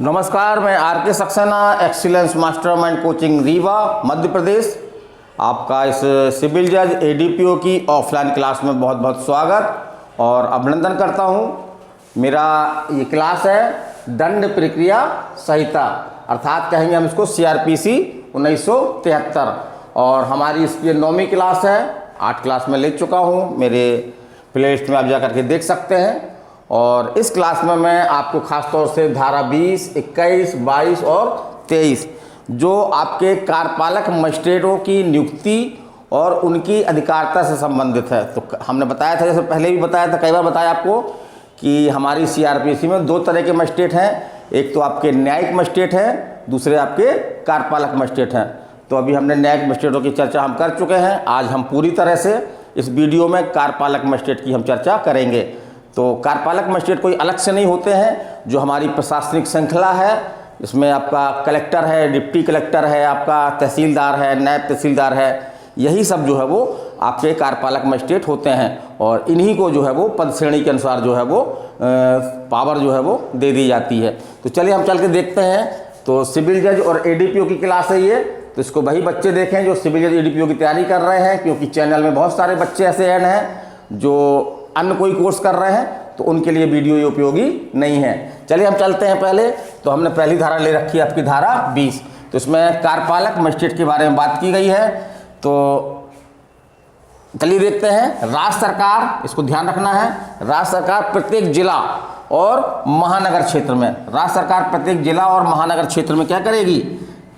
नमस्कार, मैं R K. Saxena, excellence mastermind coaching Rewa Madhya Pradesh. आपका इस सिविल जज एडीपीओ की ऑफलाइन क्लास में बहुत बहुत स्वागत और अभिनंदन करता हूं। मेरा ये क्लास है दंड प्रक्रिया संहिता, अर्थात कहेंगे हम इसको सीआरपीसी 1973, और हमारी इसकी 9वीं क्लास है। 8 क्लास में ले चुका हूं, मेरे प्लेलिस्ट में आप जा करके देख सकते हैं। और इस क्लास में मैं आपको खास तौर से धारा 20, 21, 22 और 23 जो आपके कार्यपालक मजिस्ट्रेटों की नियुक्ति और उनकी अधिकारिता से संबंधित है। तो हमने बताया था, जैसे पहले भी बताया था, कई बार बताया आपको कि हमारी सीआरपीसी में 2 तरह के मजिस्ट्रेट हैं। एक तो आपके न्यायिक मजिस्ट्रेट हैं, दूसरे आपके कार्यपालक मजिस्ट्रेट हैं। तो अभी हमने न्यायिक मजिस्ट्रेटों की चर्चा हम कर चुके हैं। आज हम पूरी तरह से इस वीडियो में कार्यपालक मजिस्ट्रेट की हम चर्चा करेंगे। तो कार्यपालक मजिस्ट्रेट कोई अलग से नहीं होते हैं, जो हमारी प्रशासनिक श्रृंखला है। इसमें आपका कलेक्टर है, डिप्टी कलेक्टर है, आपका तहसीलदार है, नायब तहसीलदार है, यही सब जो है वो आपके कार्यपालक मजिस्ट्रेट होते हैं। और इन्हीं को जो है वो पद श्रेणी के अनुसार जो है वो पावर जो है वो दे दी जाती है। तो चलिए हम चल के देखते हैं। तो सिविल जज और एडीपीओ की क्लास है ये, तो इसको वही बच्चे देखें जो सिविल जज एडीपीओ की तैयारी कर रहे हैं, क्योंकि चैनल में बहुत सारे बच्चे ऐसे ऐड हैं जो अन्य कोई कोर्स कर रहे हैं, तो उनके लिए वीडियो ये उपयोगी नहीं है। चलिए हम चलते हैं। पहले तो हमने पहली धारा ले रखी है आपकी धारा 20। तो इसमें कार्यपालक मजिस्ट्रेट के बारे में बात की गई है। तो चलिए देखते हैं। राज्य सरकार, इसको ध्यान रखना है, राज्य सरकार प्रत्येक जिला और महानगर क्षेत्र में, राज्य सरकार प्रत्येक जिला और महानगर क्षेत्र में क्या करेगी?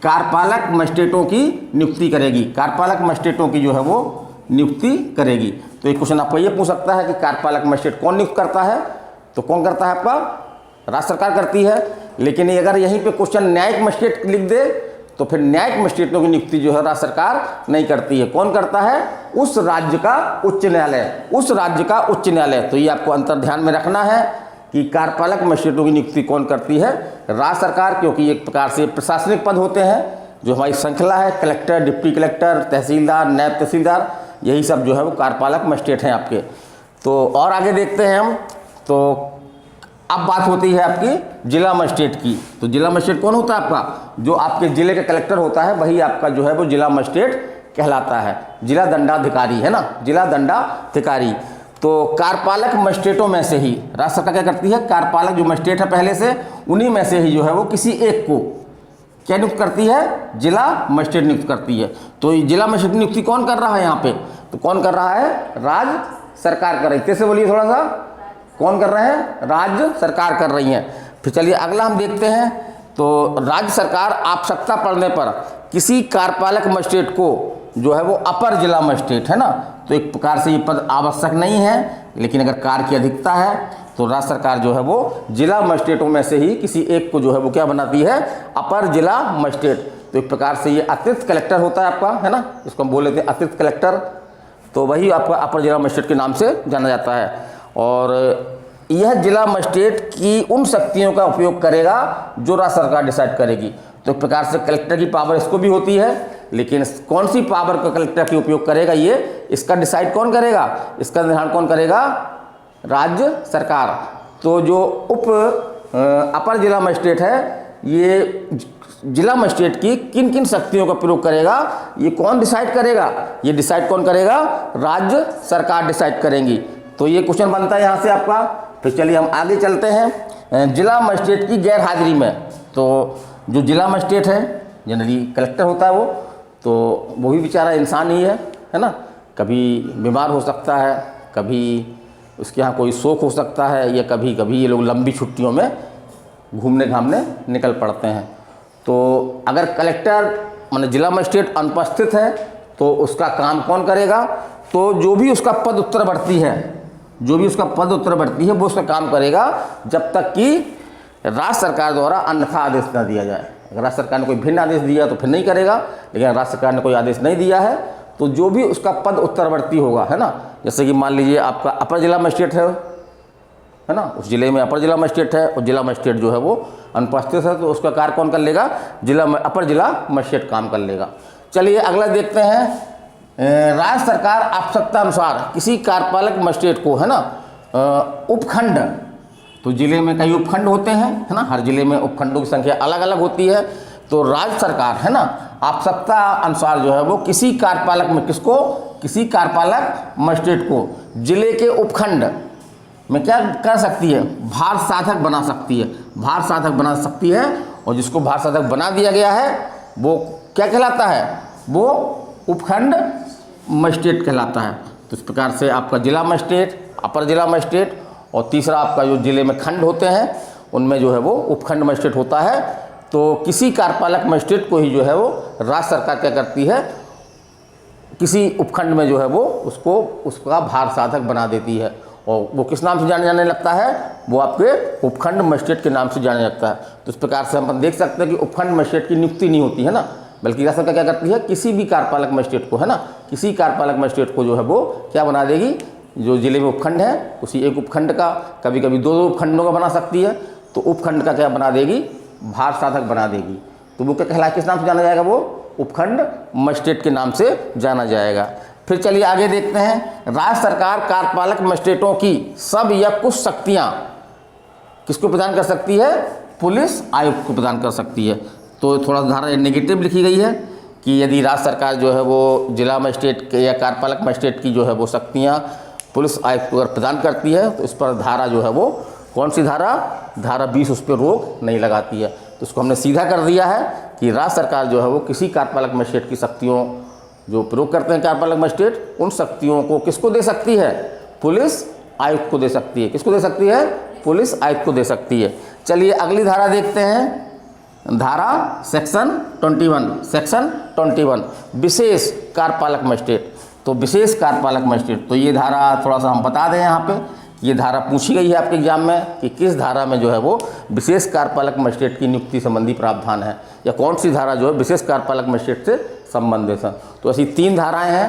कार्यपालक मजिस्ट्रेटों की नियुक्ति करेगी। कार्यपालक मजिस्ट्रेटों की जो है वो नियुक्ति करेगी। तो एक क्वेश्चन आपको ये पूछ सकता है कि कार्यपालक मजिस्ट्रेट कौन नियुक्त करता है? तो कौन करता है? आपका राज्य सरकार करती है। लेकिन अगर यहीं पे क्वेश्चन न्यायिक मजिस्ट्रेट लिख दे तो फिर न्यायिक मजिस्ट्रेटों की नियुक्ति जो है राज्य सरकार नहीं करती है। कौन करता है? उस राज्य का उच्च न्यायालय, उस राज्य का उच्च न्यायालय। तो ये आपको अंतर ध्यान में रखना है कि कार्यपालक मजिस्ट्रेटों की नियुक्ति कौन करती है? राज्य सरकार, क्योंकि एक प्रकार से प्रशासनिक पद होते हैं। जो हमारी श्रृंखला है, कलेक्टर, डिप्टी कलेक्टर, तहसीलदार, नायब तहसीलदार, यही सब जो है वो कार्यपालक मजिस्ट्रेट हैं आपके। तो और आगे देखते हैं हम। तो अब बात होती है आपकी जिला मजिस्ट्रेट की। तो जिला मजिस्ट्रेट कौन होता है आपका? जो आपके जिले का कलेक्टर होता है, वही आपका जो है वो जिला मजिस्ट्रेट कहलाता है। जिला दंडाधिकारी है ना, जिला दंडाधिकारी। तो कार्यपालक मजिस्ट्रेटों में से ही राज्य सरकार क्या करती है? कार्यपालक जो मजिस्ट्रेट है पहले से, उन्हीं में से ही जो है वो किसी एक को क्या नियुक्त करती है? जिला मजिस्ट्रेट नियुक्त करती है। तो ये जिला मजिस्ट्रेट नियुक्ति कौन कर रहा है यहाँ पे? तो कौन कर रहा है? राज्य सरकार कर रही है। कैसे बोलिए थोड़ा सा, कौन कर रहे हैं? राज्य सरकार कर रही है। फिर चलिए अगला हम देखते हैं। तो राज्य सरकार आवश्यकता पड़ने पर किसी कार्यपालक मजिस्ट्रेट को जो है वो अपर जिला मजिस्ट्रेट है ना, तो एक प्रकार से ये पद आवश्यक नहीं है, लेकिन अगर कार्य की अधिकता है तो राज्य सरकार जो है वो जिला मजिस्ट्रेटों में से ही किसी एक को जो है वो क्या बनाती है? अपर जिला मजिस्ट्रेट। तो एक प्रकार से ये अतिरिक्त कलेक्टर होता है आपका, है ना, इसको हम बोल लेते हैं अतिरिक्त कलेक्टर। तो वही आपका अपर जिला मजिस्ट्रेट के नाम से जाना जाता है। और यह जिला मजिस्ट्रेट की उन शक्तियों का उपयोग करेगा जो राज्य सरकार डिसाइड करेगी। तो एक प्रकार से कलेक्टर की पावर इसको भी होती है, लेकिन कौन सी पावर का कलेक्टर की उपयोग करेगा, ये इसका डिसाइड कौन करेगा? इसका निर्धारण कौन करेगा? राज्य सरकार। तो जो अपर जिला मजिस्ट्रेट है, ये जिला मजिस्ट्रेट की किन किन शक्तियों का प्रयोग करेगा, ये कौन डिसाइड करेगा? ये डिसाइड कौन करेगा? राज्य सरकार डिसाइड करेंगी। तो ये क्वेश्चन बनता है यहाँ से आपका। फिर चलिए हम आगे चलते हैं। जिला मजिस्ट्रेट की गैर हाजिरी में, तो जो जिला मजिस्ट्रेट है, जनरली कलेक्टर होता है वो, तो वो भी बेचारा इंसान ही है ना। कभी बीमार हो सकता है, कभी उसके यहाँ कोई शोक हो सकता है, या कभी कभी ये लोग लंबी छुट्टियों में घूमने घामने निकल पड़ते हैं। तो अगर कलेक्टर माने जिला मजिस्ट्रेट अनुपस्थित है तो उसका काम कौन करेगा? तो जो भी उसका पद उत्तरवर्ती है, जो भी उसका पद उत्तरवर्ती है, वो उसका काम करेगा जब तक कि राज्य सरकार द्वारा अन्यथा आदेश न दिया जाए। अगर राज्य सरकार ने कोई भिन्न आदेश दिया तो फिर नहीं करेगा, लेकिन राज्य सरकार ने कोई आदेश नहीं दिया है तो जो भी उसका पद उत्तरवर्ती होगा, है ना, जैसे कि मान लीजिए आपका अपर जिला मजिस्ट्रेट है ना, उस जिले में अपर जिला मजिस्ट्रेट है और जिला मजिस्ट्रेट जो है वो अनुपस्थित है, तो उसका कार्य कौन कर लेगा? अपर जिला मजिस्ट्रेट काम कर लेगा। चलिए अगला देखते हैं। राज्य सरकार आवश्यकता अनुसार किसी कार्यपालक मजिस्ट्रेट को, है ना, उपखंड तो जिले में कई उपखंड होते हैं, है ना, हर जिले में उपखंडों की संख्या अलग अलग होती है। तो राज्य सरकार, है ना, आवश्यकता अनुसार जो है वो किसी कार्यपालक में किसको, किसी कार्यपालक मजिस्ट्रेट को जिले के उपखंड में क्या कर सकती है, भार साधक बना सकती है, भार साधक बना सकती है। और जिसको भार साधक बना दिया गया है वो क्या कहलाता है, वो उपखंड मजिस्ट्रेट कहलाता है। तो इस प्रकार से आपका जिला मजिस्ट्रेट, अपर जिला मजिस्ट्रेट और तीसरा आपका जो जिले में खंड होते हैं उनमें जो है वो उपखंड मजिस्ट्रेट होता है। तो किसी कार्यपालक मजिस्ट्रेट को ही जो है वो राज्य सरकार क्या करती है, किसी उपखंड में जो है वो उसको उसका भार साधक बना देती है। और वो किस नाम से जाने लगता है, वो आपके उपखंड मजिस्ट्रेट के नाम से जाने लगता है। तो इस प्रकार से हम देख सकते हैं कि उपखंड मजिस्ट्रेट की नियुक्ति नहीं होती है ना, बल्कि राज्य सरकार क्या करती है, किसी भी कार्यपालक मजिस्ट्रेट को, है ना, किसी कार्यपालक मजिस्ट्रेट को जो है वो क्या बना देगी, जो जिले में उपखंड है उसी एक उपखंड का, कभी कभी दो उपखंडों का बना सकती है, तो उपखंड का क्या बना देगी, भार साधक बना देगी। तो वो क्या कहलाए, किस नाम से जाना जाएगा, वो उपखंड मजिस्ट्रेट के नाम से जाना जाएगा। फिर चलिए आगे देखते हैं, राज्य सरकार कार्यपालक मजिस्ट्रेटों की सब या कुछ शक्तियाँ किसको प्रदान कर सकती है, पुलिस आयुक्त को प्रदान कर सकती है। तो थोड़ा धारा नेगेटिव लिखी गई है कि यदि राज्य सरकार जो है वो जिला मजिस्ट्रेट या कार्यपालक मजिस्ट्रेट की जो है वो शक्तियाँ पुलिस आयुक्त को अगर प्रदान करती है तो इस पर धारा जो है वो कौन सी धारा, धारा 20 उस पर रोक नहीं लगाती है। तो उसको हमने सीधा कर दिया है कि राज्य सरकार जो है वो किसी कार्यपालक मजिस्ट्रेट की शक्तियों जो प्रयोग करते हैं कार्यपालक मजिस्ट्रेट, उन शक्तियों को किसको दे सकती है, पुलिस आयुक्त को दे सकती है। किसको दे सकती है, पुलिस आयुक्त को दे सकती है। चलिए अगली धारा देखते हैं, धारा सेक्शन 21, सेक्शन 21 विशेष कार्यपालक मजिस्ट्रेट। तो विशेष कार्यपालक मजिस्ट्रेट, तो ये धारा थोड़ा सा हम बता दें यहाँ पे, ये धारा पूछी गई है आपके एग्जाम में कि किस धारा में जो है वो विशेष कार्यपालक मजिस्ट्रेट की नियुक्ति संबंधी प्रावधान है, या कौन सी धारा जो है विशेष कार्यपालक मजिस्ट्रेट से संबंधित है। तो ऐसी 3 धाराएं हैं।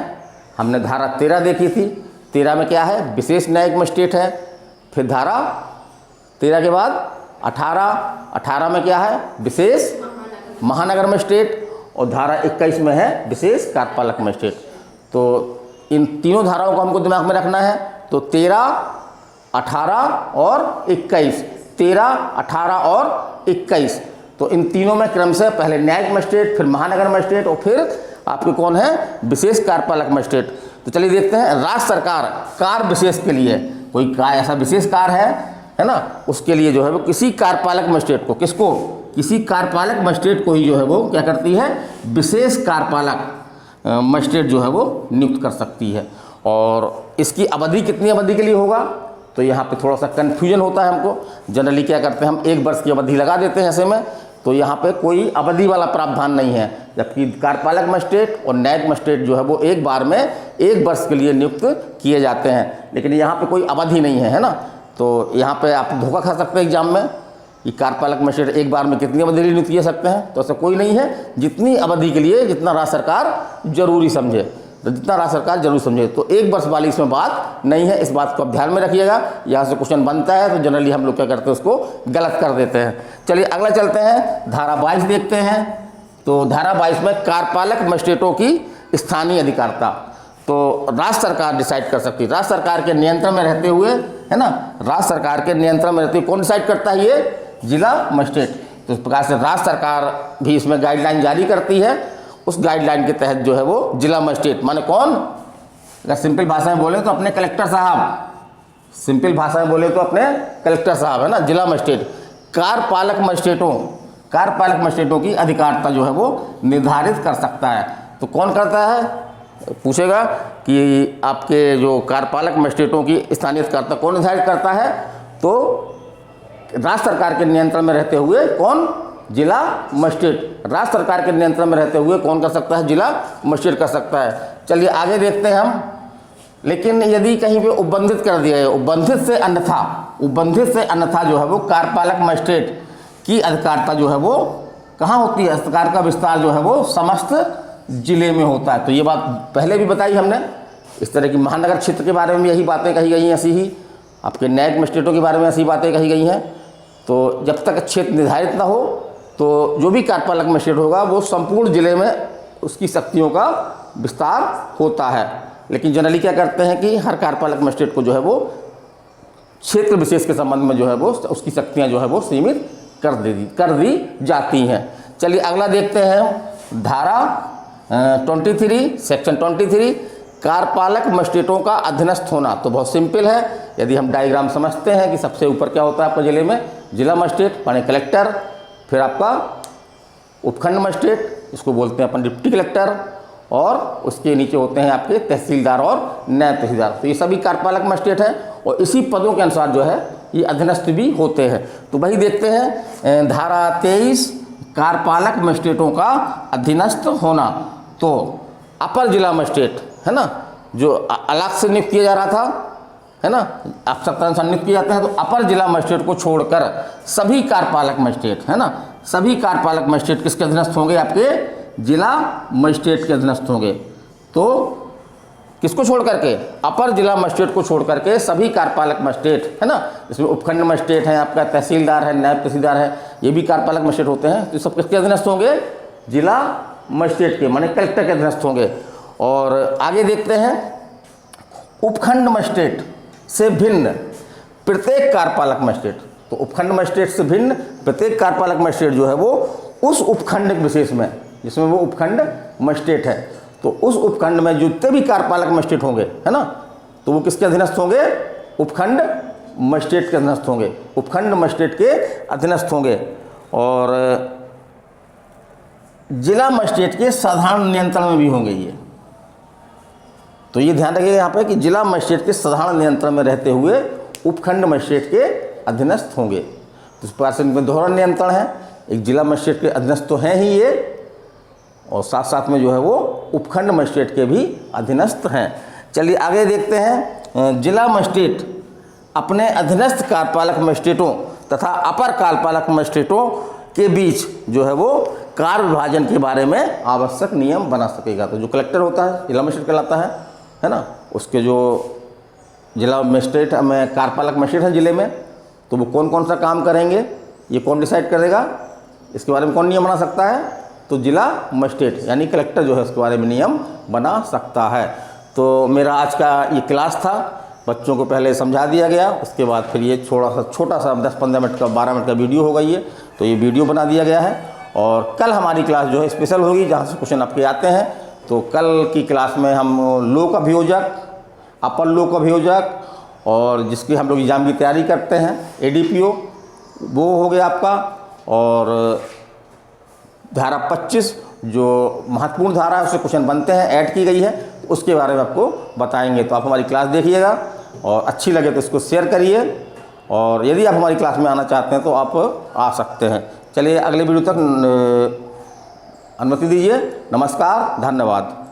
हमने धारा 13 देखी थी, 13 में क्या है, विशेष न्यायिक मजिस्ट्रेट है। फिर धारा 13 के बाद 18 में क्या है, विशेष महानगर मजिस्ट्रेट, और धारा 21 में है विशेष कार्यपालक मजिस्ट्रेट। तो इन तीनों धाराओं को हमको दिमाग में रखना है। तो 13, 18 और 21, 13, 18 और 21, तो इन तीनों में क्रमशः पहले न्यायिक मजिस्ट्रेट, फिर महानगर मजिस्ट्रेट और फिर आपके कौन है, विशेष कार्यपालक मजिस्ट्रेट। तो चलिए देखते हैं, राज्य सरकार कार्य विशेष के लिए कोई ऐसा विशेष कार्य है ना, उसके लिए जो है वो किसी कार्यपालक मजिस्ट्रेट को, किसको, किसी कार्यपालक मजिस्ट्रेट को ही जो है वो क्या करती है, विशेष कार्यपालक मजिस्ट्रेट जो है वो नियुक्त कर सकती है। और इसकी अवधि कितनी अवधि के लिए होगा, तो यहाँ पे थोड़ा सा कन्फ्यूजन होता है हमको। जनरली क्या करते हैं, हम 1 वर्ष की अवधि लगा देते हैं ऐसे में, तो यहाँ पे कोई अवधि वाला प्रावधान नहीं है। जबकि कार्यपालक मजिस्ट्रेट और न्यायिक मजिस्ट्रेट जो है वो एक बार में 1 वर्ष के लिए नियुक्त किए जाते हैं, लेकिन यहाँ पे कोई अवधि नहीं है, है ना। तो यहाँ पे आप धोखा खा सकते हैं एग्जाम में कि कार्यपालक मजिस्ट्रेट एक बार में कितनी अवधि के लिए नियुक्त किए सकते हैं, तो ऐसा कोई नहीं है। जितनी अवधि के लिए जितना राज्य सरकार जरूरी समझे, तो जितना राज्य सरकार जरूर समझे, तो 1 वर्ष वाली इसमें बात नहीं है। इस बात को आप ध्यान में रखिएगा। यहाँ से क्वेश्चन बनता है तो जनरली हम लोग क्या करते हैं, उसको गलत कर देते हैं। चलिए अगला चलते हैं, धारा 22 देखते हैं। तो धारा 22 में कार्यपालक मजिस्ट्रेटों की स्थानीय अधिकारिता, तो राज्य सरकार डिसाइड कर सकती है, राज्य सरकार के नियंत्रण में रहते हुए, है ना, राज्य सरकार के नियंत्रण में रहते हुए कौन डिसाइड करता है, ये जिला मजिस्ट्रेट। तो इस प्रकार से राज्य सरकार भी इसमें गाइडलाइन जारी करती है। उस गाइडलाइन के तहत जो है वो जिला मजिस्ट्रेट माने कौन, अगर सिंपल भाषा में बोले तो अपने कलेक्टर साहब, सिंपल भाषा में बोले तो अपने कलेक्टर साहब, है ना, जिला मजिस्ट्रेट कार्यपालक मजिस्ट्रेटों की अधिकारिता जो है वो निर्धारित कर सकता है। तो कौन करता है, पूछेगा कि आपके जो कार्यपालक मजिस्ट्रेटों की स्थानीय अधिकारिता कौन निर्धारित करता है, तो राज्य सरकार के नियंत्रण में रहते हुए कौन, जिला मजिस्ट्रेट। राज्य सरकार के नियंत्रण में रहते हुए कौन कर सकता है, जिला मजिस्ट्रेट कर सकता है। चलिए आगे देखते हैं हम। लेकिन यदि कहीं पे उपबंधित कर दिया है, उपबंधित से अन्यथा जो है वो कार्यपालक मजिस्ट्रेट की अधिकारिता जो है वो कहाँ होती है, अधिकार का विस्तार जो है वो समस्त जिले में होता है। तो ये बात पहले भी बताई हमने। इस तरह की महानगर क्षेत्र के बारे में यही बातें कही गई हैं, ऐसी ही आपके न्यायिक मजिस्ट्रेटों के बारे में ऐसी बातें कही गई हैं। तो जब तक क्षेत्र निर्धारित ना हो तो जो भी कार्यपालक मजिस्ट्रेट होगा वो संपूर्ण जिले में उसकी शक्तियों का विस्तार होता है। लेकिन जनरली क्या करते हैं कि हर कार्यपालक मजिस्ट्रेट को जो है वो क्षेत्र विशेष के संबंध में जो है वो उसकी शक्तियाँ जो है वो सीमित कर दी जाती हैं। चलिए अगला देखते हैं धारा 23 सेक्शन 23 कार्यपालक मजिस्ट्रेटों का अधीनस्थ होना। तो बहुत सिंपल है, यदि हम डायग्राम समझते हैं कि सबसे ऊपर क्या होता है आपके जिले में, जिला मजिस्ट्रेट माने कलेक्टर, फिर आपका उपखंड मजिस्ट्रेट इसको बोलते हैं अपन डिप्टी कलेक्टर, और उसके नीचे होते हैं आपके तहसीलदार और नायब तहसीलदार। तो ये सभी कार्यपालक मजिस्ट्रेट हैं और इसी पदों के अनुसार जो है ये अधीनस्थ भी होते हैं। तो वही देखते हैं धारा 23 कार्यपालक मजिस्ट्रेटों का अधीनस्थ होना। तो अपर जिला मजिस्ट्रेट है ना, जो अलग से नियुक्त किया जा रहा था, है ना, आवश्यकता अनुसार नियुक्त किए जाते हैं। तो अपर जिला मजिस्ट्रेट को छोड़कर सभी कार्यपालक मजिस्ट्रेट, है ना, सभी कार्यपालक मजिस्ट्रेट किसके अधीनस्थ होंगे, आपके जिला मजिस्ट्रेट के अधीनस्थ होंगे। तो किसको छोड़ करके, अपर जिला मजिस्ट्रेट को छोड़ करके सभी कार्यपालक मजिस्ट्रेट, है ना, इसमें उपखंड मजिस्ट्रेट है, आपका तहसीलदार है, नायब तहसीलदार है, ये भी कार्यपालक मजिस्ट्रेट होते हैं। तो सब किसके अधीनस्थ होंगे, जिला मजिस्ट्रेट के माने कलेक्टर के अधीनस्थ होंगे। और आगे देखते हैं उपखंड मजिस्ट्रेट से भिन्न प्रत्येक कार्यपालक मजिस्ट्रेट। तो उपखंड मजिस्ट्रेट से भिन्न प्रत्येक कार्यपालक मजिस्ट्रेट जो है वो उस उपखंड विशेष में, जिसमें वो उपखंड मजिस्ट्रेट है, तो उस उपखंड में जितने भी कार्यपालक मजिस्ट्रेट होंगे, है ना, तो वो किसके अधीनस्थ होंगे, उपखंड मजिस्ट्रेट के अधीनस्थ होंगे, उपखंड मजिस्ट्रेट के अधीनस्थ होंगे। और जिला मजिस्ट्रेट के साधारण नियंत्रण में भी होंगे ये। तो ये ध्यान रखिएगा यहाँ पे कि जिला मजिस्ट्रेट के साधारण नियंत्रण में रहते हुए उपखंड मजिस्ट्रेट के अधीनस्थ होंगे। तो इस प्रकार से इनमें दोहरा नियंत्रण है, एक जिला मजिस्ट्रेट के अधीनस्थ तो हैं ही ये, और साथ साथ में जो है वो उपखंड मजिस्ट्रेट के भी अधीनस्थ हैं। चलिए आगे देखते हैं जिला मजिस्ट्रेट अपने अधीनस्थ कार्यपालक मजिस्ट्रेटों तथा अपर कार्यपालक मजिस्ट्रेटों के बीच जो है वो कार्य विभाजन के बारे में आवश्यक नियम बना सकेगा। तो जो कलेक्टर होता है जिला मजिस्ट्रेट कहलाता है ना, उसके जो जिला मजिस्ट्रेट में कार्यपालक मजिस्ट्रेट हैं जिले में, तो वो कौन कौन सा काम करेंगे ये कौन डिसाइड करेगा, इसके बारे में कौन नियम बना सकता है, तो जिला मजिस्ट्रेट यानी कलेक्टर जो है उसके बारे में नियम बना सकता है। तो मेरा आज का ये क्लास था, बच्चों को पहले समझा दिया गया, उसके बाद फिर ये छोटा सा 10-15 मिनट का 12 मिनट का वीडियो होगा ये, तो ये वीडियो बना दिया गया है। और कल हमारी क्लास जो है स्पेशल होगी, जहाँ से क्वेश्चन आपके आते हैं। तो कल की क्लास में हम लोक अभियोजक, अपर लोक अभियोजक, और जिसकी हम लोग एग्जाम की तैयारी करते हैं ADPO, वो हो गया आपका। और धारा 25 जो महत्वपूर्ण धारा है उससे क्वेश्चन बनते हैं, ऐड की गई है, तो उसके बारे में आपको बताएंगे। तो आप हमारी क्लास देखिएगा और अच्छी लगे तो इसको शेयर करिए, और यदि आप हमारी क्लास में आना चाहते हैं तो आप आ सकते हैं। चलिए अगले वीडियो तक अनुमति दीजिए। नमस्कार, धन्यवाद।